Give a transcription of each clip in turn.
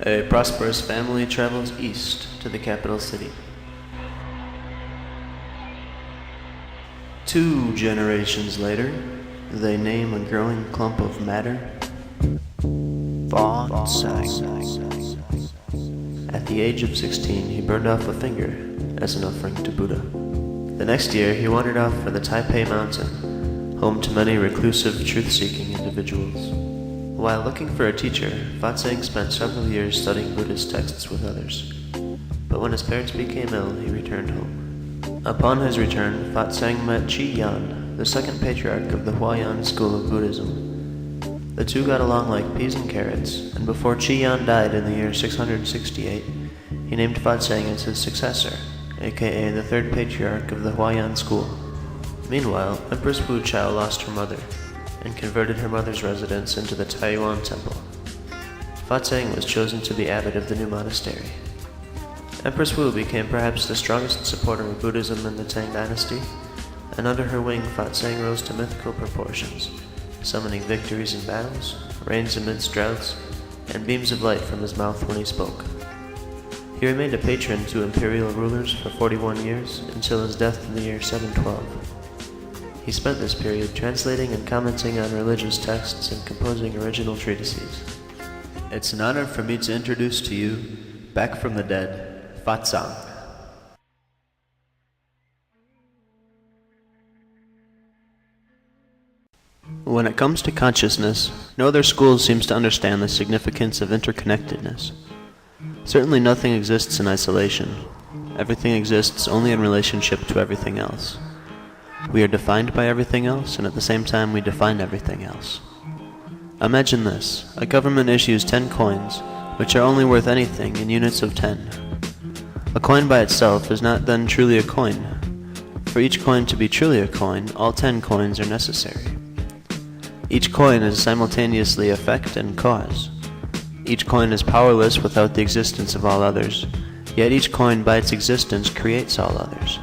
A prosperous family travels east to the capital city. 2 generations later, they name a growing clump of matter fatsang. At the age of 16, he burned off a finger as an offering to Buddha. The next year, he wandered off for the Taipei Mountain, home to many reclusive, truth-seeking individuals. While looking for a teacher, Fatsang spent several years studying Buddhist texts with others. But when his parents became ill, he returned home. Upon his return, Fatsang met Chi Yan, the second patriarch of the Huayan school of Buddhism. The two got along like peas and carrots, and before Chi Yan died in the year 668, he named Fatsang as his successor, aka the third patriarch of the Huayan school. Meanwhile, Empress Wu Chao lost her mother, and converted her mother's residence into the Taiyuan temple. Fatsang was chosen to be abbot of the new monastery. Empress Wu became perhaps the strongest supporter of Buddhism in the Tang dynasty, and under her wing Fatsang rose to mythical proportions, summoning victories in battles, rains amidst droughts, and beams of light from his mouth when he spoke. He remained a patron to imperial rulers for 41 years until his death in the year 712. He spent this period translating and commenting on religious texts and composing original treatises. It's an honor for me to introduce to you, back from the dead, Fatsang. When it comes to consciousness, no other school seems to understand the significance of interconnectedness. Certainly nothing exists in isolation. Everything exists only in relationship to everything else. We are defined by everything else, and at the same time we define everything else. Imagine this. A government issues 10 coins, which are only worth anything in units of 10. A coin by itself is not then truly a coin. For each coin to be truly a coin, all 10 coins are necessary. Each coin is simultaneously effect and cause. Each coin is powerless without the existence of all others, yet each coin by its existence creates all others.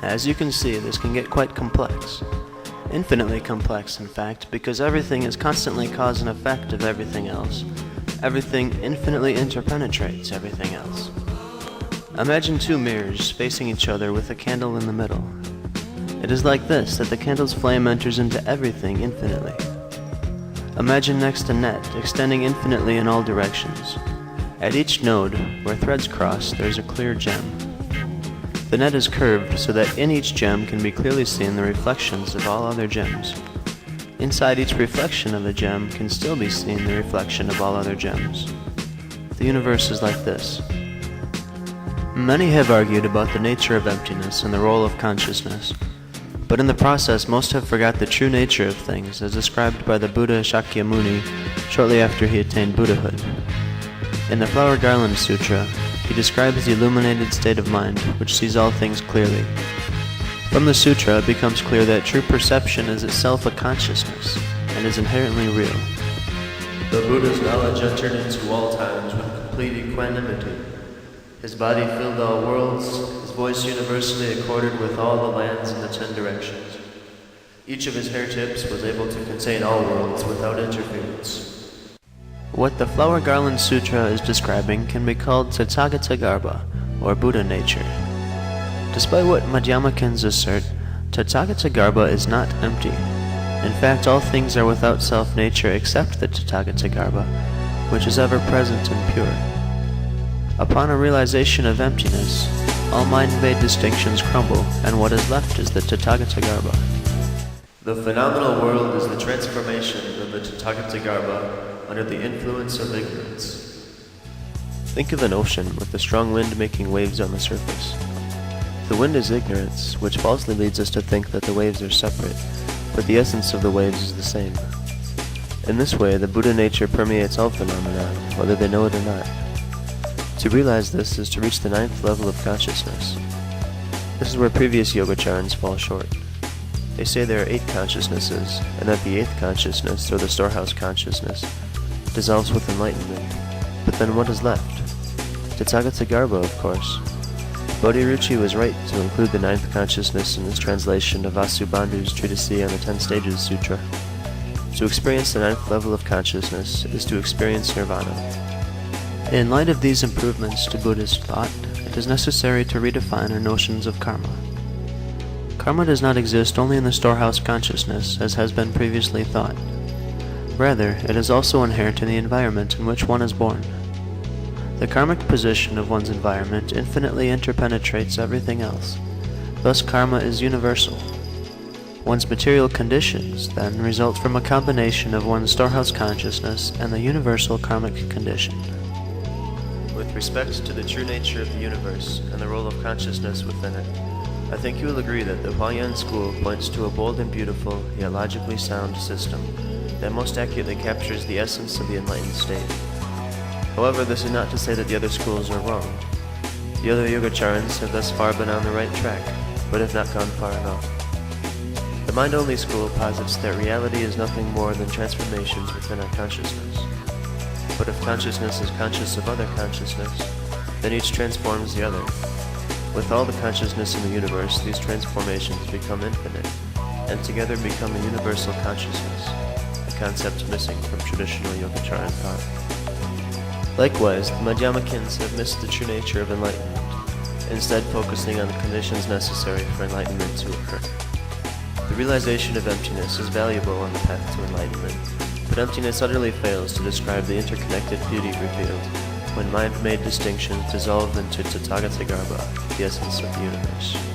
As you can see, this can get quite complex. Infinitely complex, in fact, because everything is constantly cause and effect of everything else. Everything infinitely interpenetrates everything else. Imagine 2 mirrors facing each other with a candle in the middle. It is like this that the candle's flame enters into everything infinitely. Imagine next a net extending infinitely in all directions. At each node, where threads cross, there is a clear gem. The net is curved so that in each gem can be clearly seen the reflections of all other gems. Inside each reflection of a gem can still be seen the reflection of all other gems. The universe is like this. Many have argued about the nature of emptiness and the role of consciousness, but in the process most have forgot the true nature of things as described by the Buddha Shakyamuni shortly after he attained Buddhahood. In the Flower Garland Sutra, he describes the illuminated state of mind, which sees all things clearly. From the sutra, it becomes clear that true perception is itself a consciousness, and is inherently real. The Buddha's knowledge entered into all times with complete equanimity. His body filled all worlds, his voice universally accorded with all the lands in the 10 directions. Each of his hair tips was able to contain all worlds without interference. What the Flower Garland Sutra is describing can be called Tathagata-garbha, or Buddha nature. Despite what Madhyamakins assert, Tathagata-garbha is not empty. In fact, all things are without self-nature except the Tathagata-garbha, which is ever present and pure. Upon a realization of emptiness, all mind-made distinctions crumble, and what is left is the Tathagata-garbha. The phenomenal world is the transformation of the Tathagata-garbha under the influence of ignorance. Think of an ocean with a strong wind making waves on the surface. The wind is ignorance, which falsely leads us to think that the waves are separate, but the essence of the waves is the same. In this way, the Buddha nature permeates all phenomena, whether they know it or not. To realize this is to reach the 9th level of consciousness. This is where previous Yogacharans fall short. They say there are 8 consciousnesses, and that the 8th consciousness, or the storehouse consciousness, dissolves with enlightenment. But then what is left? Tathagata-garbha, of course. Bodhiruchi was right to include the 9th consciousness in his translation of Vasubandhu's treatise on the 10 Stages Sutra. To experience the 9th level of consciousness is to experience nirvana. In light of these improvements to Buddhist thought, it is necessary to redefine our notions of karma. Karma does not exist only in the storehouse consciousness, as has been previously thought. Rather, it is also inherent in the environment in which one is born. The karmic position of one's environment infinitely interpenetrates everything else. Thus, karma is universal. One's material conditions, then, result from a combination of one's storehouse consciousness and the universal karmic condition. With respect to the true nature of the universe and the role of consciousness within it, I think you will agree that the Huayan school points to a bold and beautiful, yet logically sound system that most accurately captures the essence of the enlightened state. However, this is not to say that the other schools are wrong. The other Yogacharans have thus far been on the right track, but have not gone far enough. The mind-only school posits that reality is nothing more than transformations within our consciousness. But if consciousness is conscious of other consciousness, then each transforms the other. With all the consciousness in the universe, these transformations become infinite, and together become a universal consciousness, a concept missing from traditional Yogacharan thought. Likewise, the Madhyamakins have missed the true nature of enlightenment, instead focusing on the conditions necessary for enlightenment to occur. The realization of emptiness is valuable on the path to enlightenment, but emptiness utterly fails to describe the interconnected beauty revealed when mind-made distinctions dissolve into Tathagatagarbha, the essence of the universe.